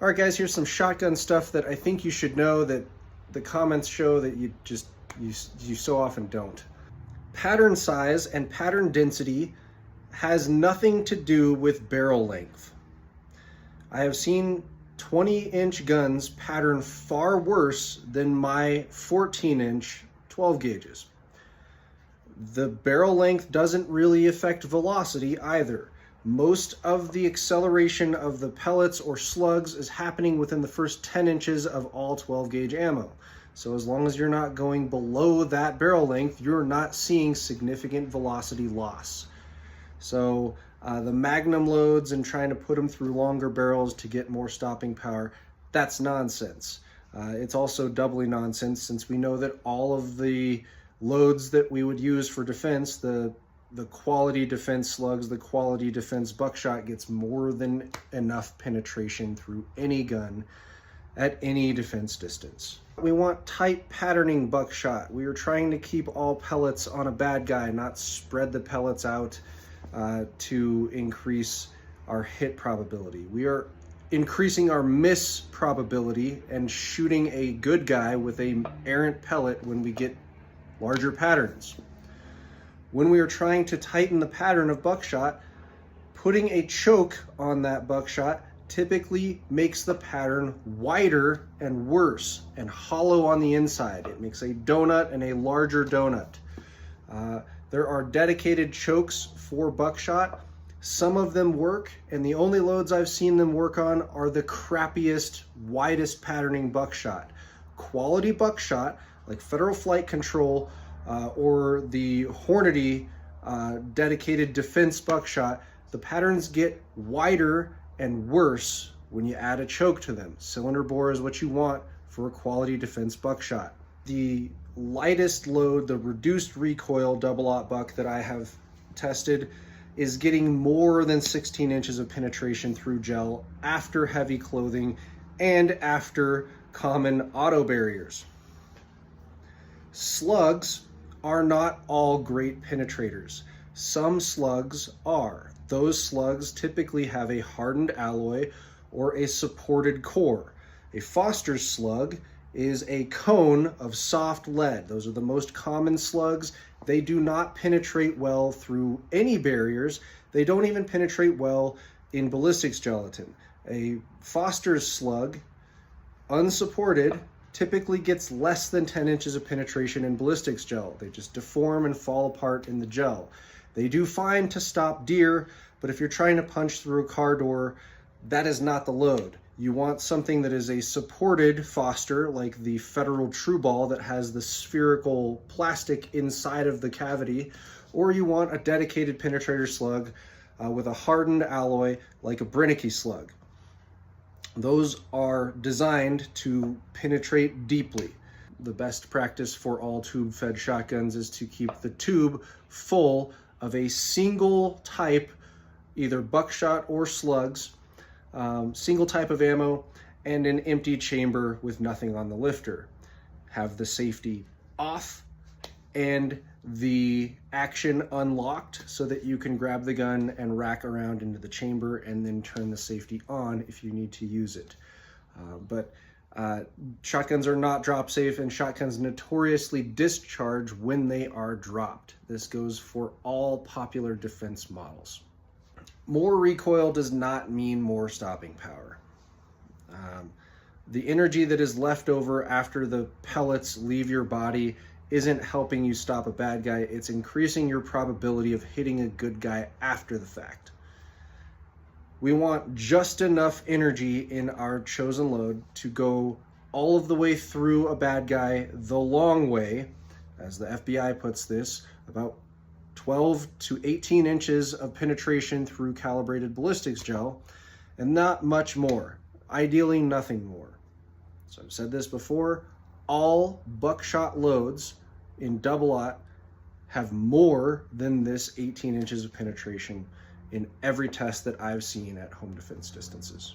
All right, guys, here's some shotgun stuff that I think you should know that the comments show that you so often don't. Pattern size and pattern density has nothing to do with barrel length. I have seen 20-inch guns pattern far worse than my 14-inch 12 gauges. The barrel length doesn't really affect velocity either. Most of the acceleration of the pellets or slugs is happening within the first 10 inches of all 12 gauge ammo. So as long as you're not going below that barrel length, you're not seeing significant velocity loss. So the magnum loads and trying to put them through longer barrels to get more stopping power, that's nonsense. It's also doubly nonsense since we know that all of the loads that we would use for defense, the quality defense slugs, the quality defense buckshot gets more than enough penetration through any gun at any defense distance. We want tight patterning buckshot. We are trying to keep all pellets on a bad guy, not spread the pellets out to increase our hit probability. We are increasing our miss probability and shooting a good guy with an errant pellet when we get larger patterns. When we are trying to tighten the pattern of buckshot, putting a choke on that buckshot typically makes the pattern wider and worse and hollow on the inside. It makes a donut and a larger donut. There are dedicated chokes for buckshot. Some of them work, and the only loads I've seen them work on are the crappiest, widest patterning buckshot. Quality buckshot, like Federal Flight Control or the Hornady dedicated defense buckshot, the patterns get wider and worse when you add a choke to them. Cylinder bore is what you want for a quality defense buckshot. The lightest load, the reduced recoil double-aught buck that I have tested, is getting more than 16 inches of penetration through gel after heavy clothing and after common auto barriers. Slugs are not all great penetrators. Some slugs are. Those slugs typically have a hardened alloy or a supported core. A Foster's slug is a cone of soft lead. Those are the most common slugs. They do not penetrate well through any barriers. They don't even penetrate well in ballistics gelatin. A Foster's slug, unsupported, typically gets less than 10 inches of penetration in ballistics gel. They just deform and fall apart in the gel. They do fine to stop deer, but if you're trying to punch through a car door, that is not the load. You want something that is a supported Foster, like the Federal True Ball that has the spherical plastic inside of the cavity, or you want a dedicated penetrator slug with a hardened alloy like a Brennecke slug. Those are designed to penetrate deeply. The best practice for all tube-fed shotguns is to keep the tube full of a single type, either buckshot or slugs, single type of ammo, and an empty chamber with nothing on the lifter. Have the safety off and the action unlocked so that you can grab the gun and rack around into the chamber and then turn the safety on if you need to use it. But shotguns are not drop safe, and shotguns notoriously discharge when they are dropped. This goes for all popular defense models. More recoil does not mean more stopping power. The energy that is left over after the pellets leave your body isn't helping you stop a bad guy. It's increasing your probability of hitting a good guy after the fact. We want just enough energy in our chosen load to go all of the way through a bad guy the long way, as the FBI puts this, about 12 to 18 inches of penetration through calibrated ballistics gel, and not much more. Ideally, nothing more. So I've said this before, all buckshot loads in double-aught have more than this 18 inches of penetration in every test that I've seen at home defense distances.